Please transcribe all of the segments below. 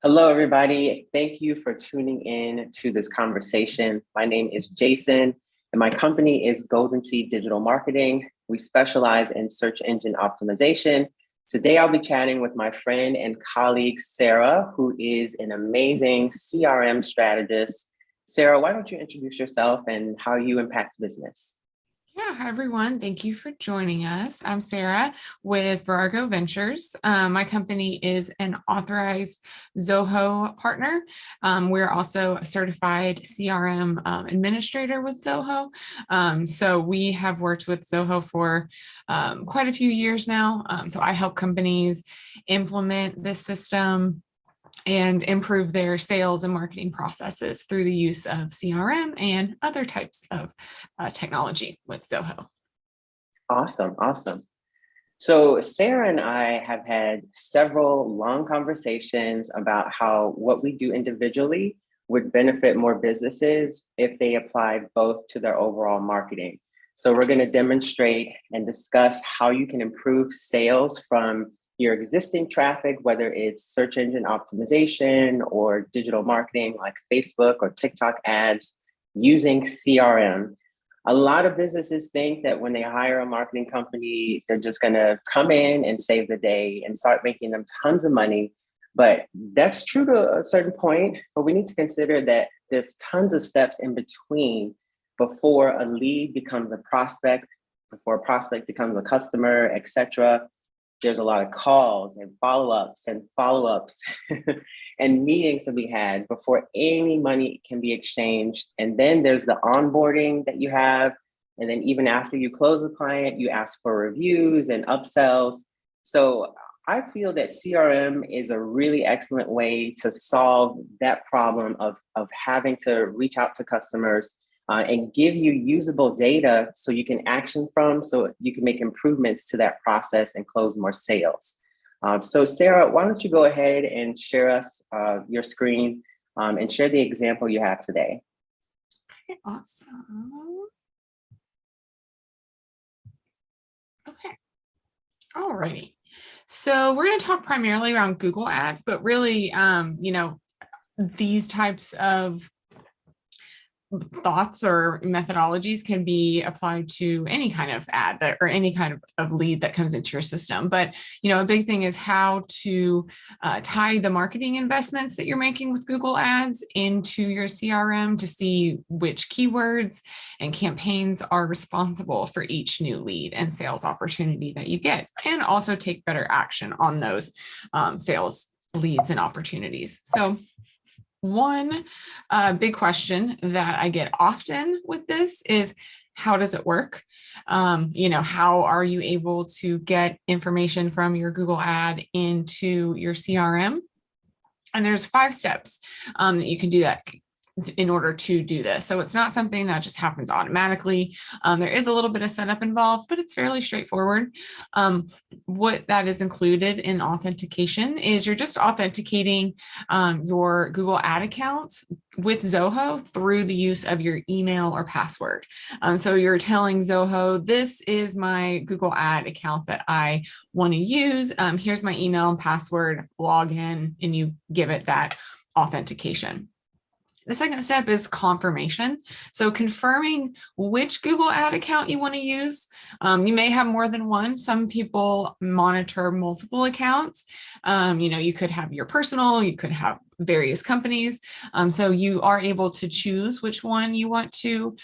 Hello, everybody. Thank you for tuning in to this conversation. My name is Jaeson, and my company is Goldenseed Digital Marketing. We specialize in search engine optimization. Today, I'll be chatting with my friend and colleague, Sara, who is an amazing CRM strategist. Sara, why don't you introduce yourself and how you impact business? Yeah, hi everyone. Thank you for joining us. I'm Sara with Virago Ventures. My company is an authorized Zoho partner. We're also a certified CRM administrator with Zoho. So we have worked with Zoho for quite a few years now. So I help companies implement this system and improve their sales and marketing processes through the use of CRM and other types of technology with Zoho. Awesome, awesome. So, Sara and I have had several long conversations about how what we do individually would benefit more businesses if they applied both to their overall marketing. So, we're going to demonstrate and discuss how you can improve sales from your existing traffic, whether it's search engine optimization or digital marketing like Facebook or TikTok ads using CRM. A lot of businesses think that when they hire a marketing company, they're just going to come in and save the day and start making them tons of money. But that's true to a certain point. But we need to consider that there's tons of steps in between before a lead becomes a prospect, before a prospect becomes a customer, etc. There's a lot of calls and follow-ups and meetings to be had before any money can be exchanged. And then there's the onboarding that you have. And then even after you close a client, you ask for reviews and upsells. So I feel that CRM is a really excellent way to solve that problem of having to reach out to customers and give you usable data so you can action from, so you can make improvements to that process and close more sales. So Sara, why don't you go ahead and share us your screen and share the example you have today. Okay, awesome. Okay, alrighty. So we're going to talk primarily around Google Ads, but really, these types of thoughts or methodologies can be applied to any kind of ad that or any kind of lead that comes into your system. But a big thing is how to tie the marketing investments that you're making with Google Ads into your CRM to see which keywords and campaigns are responsible for each new lead and sales opportunity that you get, and also take better action on those sales leads and opportunities. So one big question that I get often with this is, how does it work? How are you able to get information from your Google ad into your CRM? And there's 5 steps that you can do that in order to do this. So it's not something that just happens automatically. There is a little bit of setup involved, but it's fairly straightforward. What that is included in authentication is you're just authenticating your Google ad accounts with Zoho through the use of your email or password. So you're telling Zoho, this is my Google ad account that I want to use. Here's my email and password, log in, and you give it that authentication. The second step is confirmation. So confirming which Google ad account you want to use. You may have more than one. Some people monitor multiple accounts. You could have your personal, you could have various companies. So you are able to choose which one you want to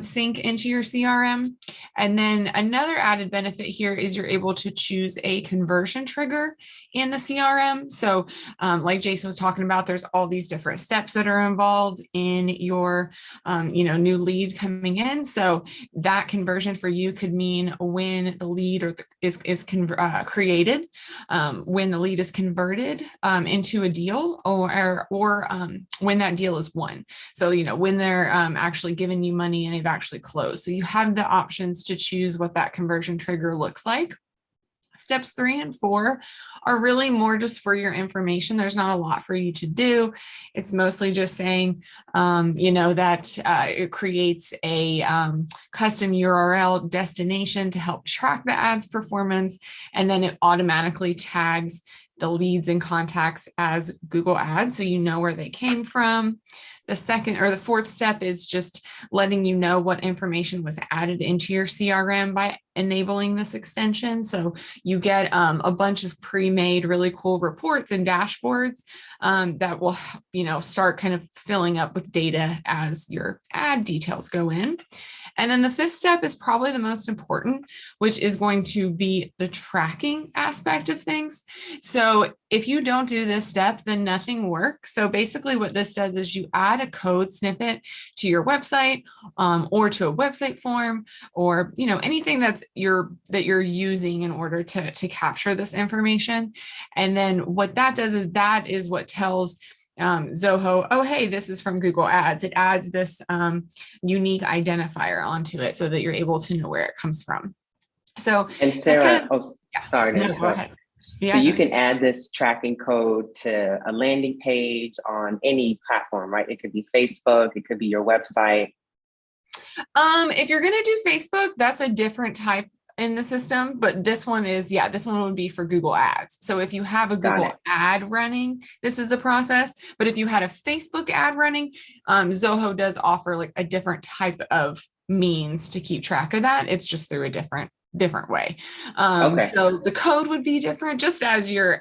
sync into your CRM. And then another added benefit here is you're able to choose a conversion trigger in the CRM. So like Jaeson was talking about, there's all these different steps that are involved in your new lead coming in. So that conversion for you could mean when the lead is created, when the lead is converted into a deal, or when that deal is won. So, when they're actually giving you money and they've actually closed. So you have the options to choose what that conversion trigger looks like. Steps 3 and 4 are really more just for your information. There's not a lot for you to do. It's mostly just saying, that it creates a custom URL destination to help track the ad's performance. And then it automatically tags the leads and contacts as Google Ads, so you know where they came from. The second or the fourth step is just letting you know what information was added into your CRM by enabling this extension. So you get a bunch of pre-made really cool reports and dashboards that will, start kind of filling up with data as your ad details go in. And then the fifth step is probably the most important, which is going to be the tracking aspect of things. So if you don't do this step, then nothing works. So basically what this does is you add a code snippet to your website or to a website form, or anything that you're using in order to capture this information. And then what that does is what tells Zoho, oh, hey, this is from Google Ads. It adds this unique identifier onto it so that you're able to know where it comes from. So, and Sara, sorry to go interrupt. ahead. Yeah. So you can add this tracking code to a landing page on any platform, right? It could be Facebook, it could be your website. If you're going to do Facebook, that's a different type in the system, but this one would be for Google Ads. So if you have a Google ad running, this is the process. But if you had a Facebook ad running, Zoho does offer like a different type of means to keep track of that. It's just through a different way. So the code would be different, just as your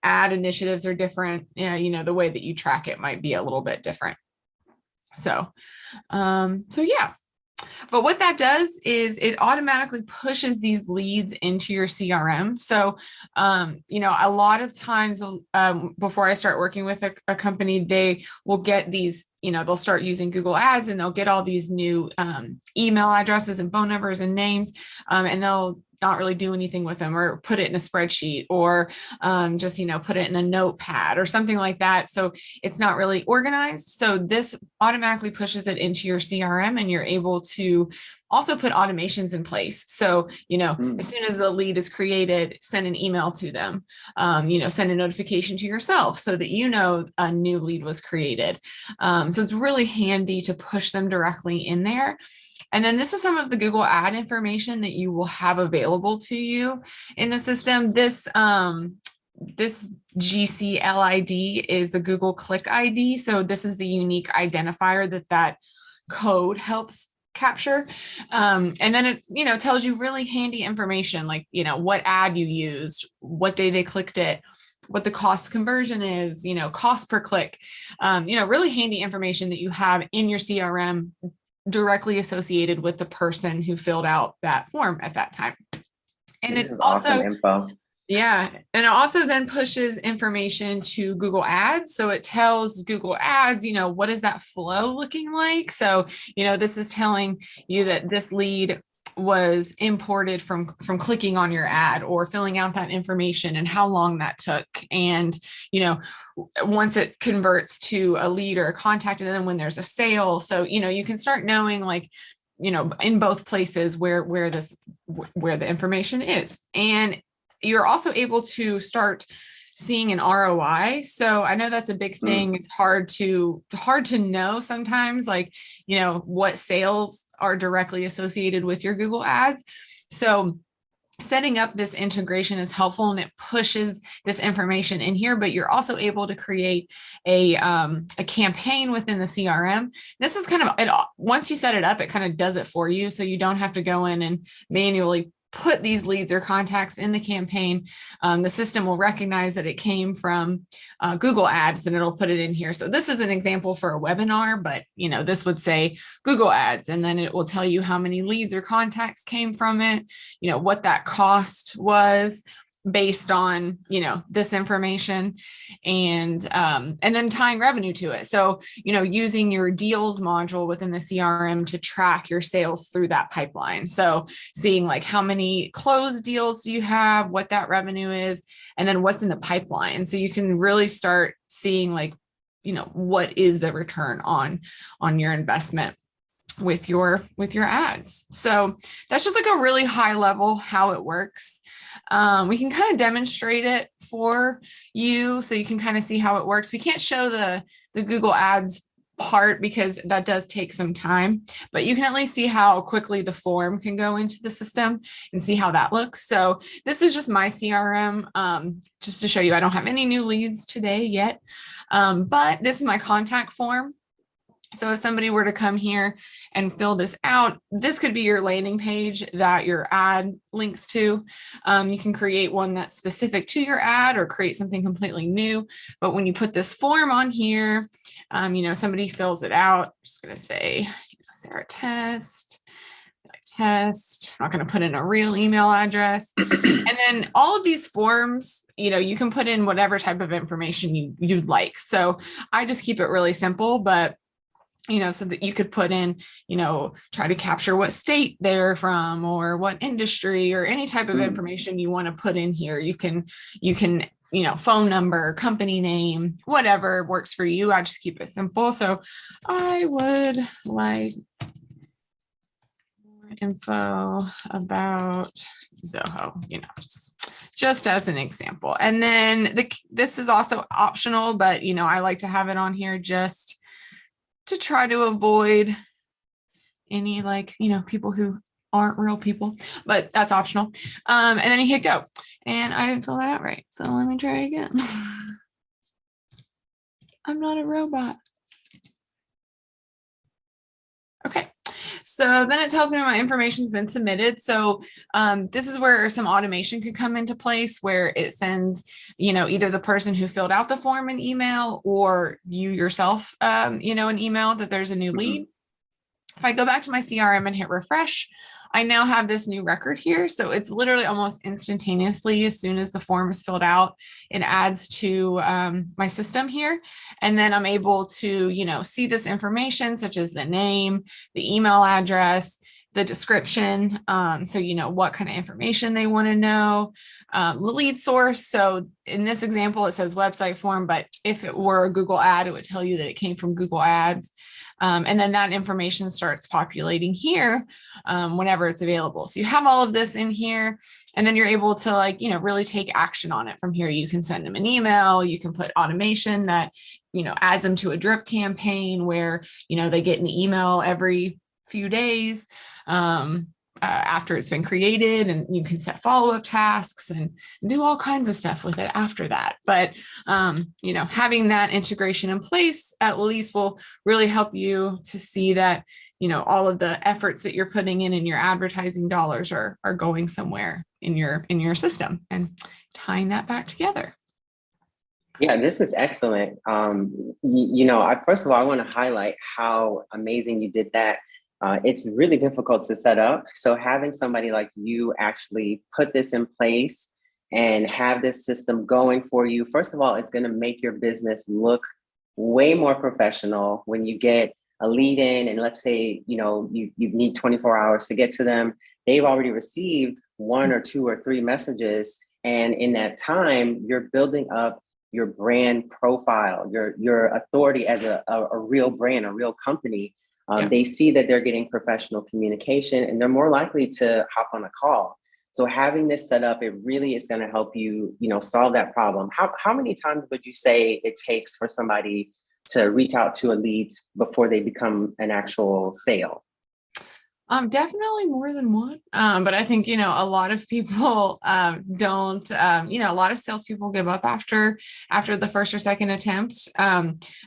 ad initiatives are different. The way that you track it might be a little bit different. So yeah. But what that does is it automatically pushes these leads into your CRM. So, a lot of times before I start working with a company, they will get these, they'll start using Google Ads and they'll get all these new email addresses and phone numbers and names, and they'll not really do anything with them or put it in a spreadsheet or just, put it in a notepad or something like that. So it's not really organized. So this automatically pushes it into your CRM, and you're able to also put automations in place. So, as soon as the lead is created, send an email to them, send a notification to yourself so that a new lead was created. So it's really handy to push them directly in there. And then this is some of the Google ad information that you will have available to you in the system. This GCLID is the Google Click ID. So this is the unique identifier that code helps capture. And then it, tells you really handy information like, what ad you used, what day they clicked it, what the cost conversion is, cost per click, really handy information that you have in your CRM directly associated with the person who filled out that form at that time. And this is awesome info. Yeah. And it also then pushes information to Google Ads. So it tells Google Ads, what is that flow looking like? So, this is telling you that this lead was imported from clicking on your ad or filling out that information and how long that took. And, once it converts to a lead or a contact, and then when there's a sale. So, you can start knowing like, in both places where the information is. And you're also able to start seeing an ROI. So I know that's a big thing. It's hard to know sometimes, like, what sales are directly associated with your Google Ads. So setting up this integration is helpful, and it pushes this information in here, but you're also able to create a campaign within the CRM. This is kind of, once you set it up, it kind of does it for you. So you don't have to go in and manually put these leads or contacts in the campaign. The system will recognize that it came from Google Ads, and it'll put it in here. So this is an example for a webinar, but this would say Google Ads, and then it will tell you how many leads or contacts came from it, what that cost was based on, this information, and then tying revenue to it. So, using your deals module within the CRM to track your sales through that pipeline. So seeing like how many closed deals do you have, what that revenue is, and then what's in the pipeline. So you can really start seeing like, what is the return on your investment with your ads. So that's just like a really high level how it works. We can kind of demonstrate it for you so you can kind of see how it works. We can't show the Google Ads part because that does take some time, but you can at least see how quickly the form can go into the system and see how that looks. So this is just my CRM, just to show you, I don't have any new leads today yet, but this is my contact form. So if somebody were to come here and fill this out, this could be your landing page that your ad links to. You can create one that's specific to your ad or create something completely new. But when you put this form on here, somebody fills it out. I'm just going to say, Sara test. I'm not going to put in a real email address. And then all of these forms, you can put in whatever type of information you'd like. So I just keep it really simple, but so that you could put in, try to capture what state they're from or what industry or any type of information you want to put in here. You can, phone number, company name, whatever works for you. I just keep it simple. So I would like more info about Zoho, just as an example. And then this is also optional, but, I like to have it on here just to try to avoid any people who aren't real people, but that's optional. And then you hit go, and I didn't fill that out right. So let me try again. I'm not a robot. Okay. So then it tells me my information's been submitted. So this is where some automation could come into place, where it sends, either the person who filled out the form an email or you yourself, an email that there's a new lead. If I go back to my CRM and hit refresh, I now have this new record here. So it's literally almost instantaneously, as soon as the form is filled out, it adds to my system here. And then I'm able to, see this information, such as the name, the email address, the description. So, what kind of information they want to know, the lead source. So in this example, it says website form, but if it were a Google ad, it would tell you that it came from Google Ads. And then that information starts populating here whenever it's available. So you have all of this in here, and then you're able to really take action on it from here. You can send them an email. You can put automation that, adds them to a drip campaign where, they get an email every few days after it's been created, and you can set follow-up tasks and do all kinds of stuff with it after that. But, having that integration in place at least will really help you to see that, all of the efforts that you're putting in your advertising dollars are going somewhere in your system, and tying that back together. Yeah, this is excellent. First of all, I want to highlight how amazing you did that. It's really difficult to set up. So having somebody like you actually put this in place and have this system going for you, first of all, it's going to make your business look way more professional when you get a lead in, and let's say, you need 24 hours to get to them. They've already received 1 or 2 or 3 messages. And in that time, you're building up your brand profile, your authority as a real brand, a real company. They see that they're getting professional communication, and they're more likely to hop on a call. So having this set up, it really is going to help you, solve that problem. How many times would you say it takes for somebody to reach out to a lead before they become an actual sale? Definitely more than one. But I think, a lot of people don't, a lot of salespeople give up after the first or second attempt.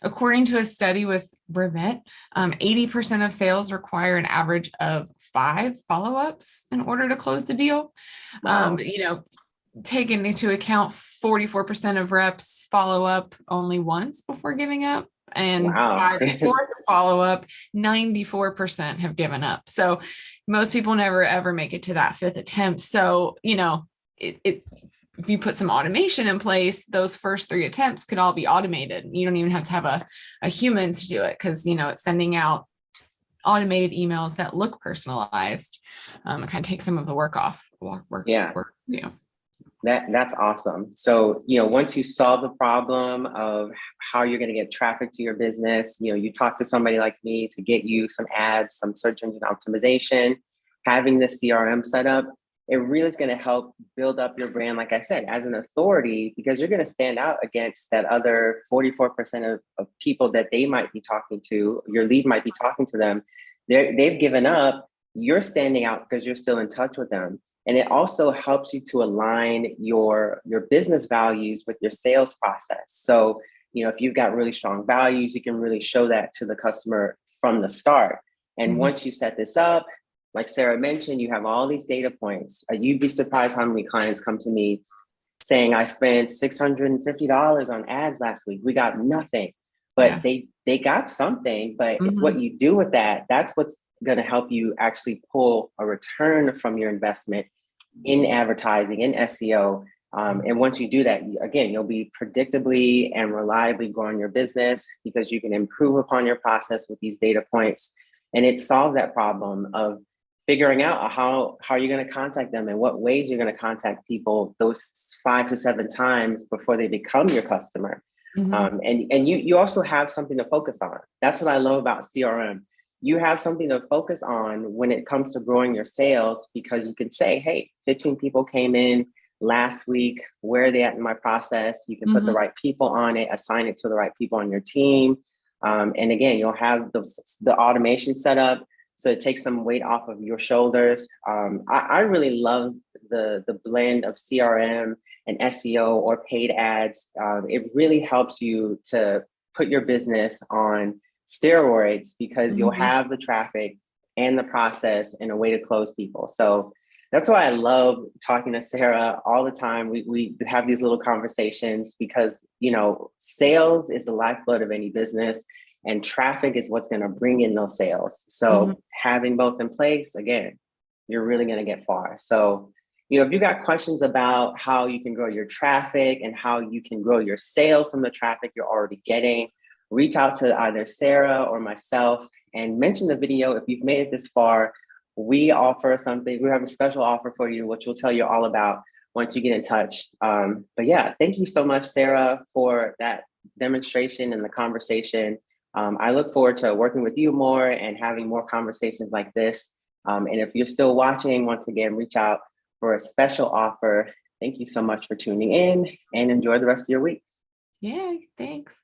According to a study with Brevet, 80% of sales require an average of 5 follow-ups in order to close the deal. Wow. Taking into account 44% of reps follow up only once before giving up. And wow. by the 4th follow-up, 94% have given up. So most people never, ever make it to that 5th attempt. So, if you put some automation in place, those first 3 attempts could all be automated. You don't even have to have a human to do it, because, it's sending out automated emails that look personalized. It kind of takes some of the work off. That's awesome. So, once you solve the problem of how you're going to get traffic to your business, you talk to somebody like me to get you some ads, some search engine optimization, having the CRM set up, it really is going to help build up your brand, like I said, as an authority, because you're going to stand out against that other 44% of people that they might be talking to, your lead might be talking to them. They've given up. You're standing out because you're still in touch with them. And it also helps you to align your business values with your sales process. So, if you've got really strong values, you can really show that to the customer from the start. And once you set this up, like Sara mentioned, you have all these data points. You'd be surprised how many clients come to me saying, I spent $650 on ads last week. We got nothing, but they got something, but it's what you do with that. That's what's going to help you actually pull a return from your investment in advertising, in SEO. And once you do that, again, you'll be predictably and reliably growing your business because you can improve upon your process with these data points. And it solves that problem of figuring out how you're going to contact them and what ways you're going to contact people those 5 to 7 times before they become your customer. And you also have something to focus on. That's what I love about CRM. You have something to focus on when it comes to growing your sales, because you can say, hey, 15 people came in last week. Where are they at in my process? You can put the right people on it, assign it to the right people on your team. And again, you'll have the automation set up, so it takes some weight off of your shoulders. I really love the blend of CRM and SEO or paid ads. It really helps you to put your business on steroids because you'll have the traffic and the process and a way to close people. So that's why I love talking to Sara all the time. We have these little conversations because, sales is the lifeblood of any business, and traffic is what's going to bring in those sales. So having both in place, again, you're really going to get far. So, if you got questions about how you can grow your traffic and how you can grow your sales from the traffic you're already getting, reach out to either Sara or myself and mention the video. If you've made it this far, we offer something. We have a special offer for you, which we'll tell you all about once you get in touch. But yeah, thank you so much, Sara, for that demonstration and the conversation. I look forward to working with you more and having more conversations like this. And if you're still watching, once again, reach out for a special offer. Thank you so much for tuning in and enjoy the rest of your week. Yeah, thanks.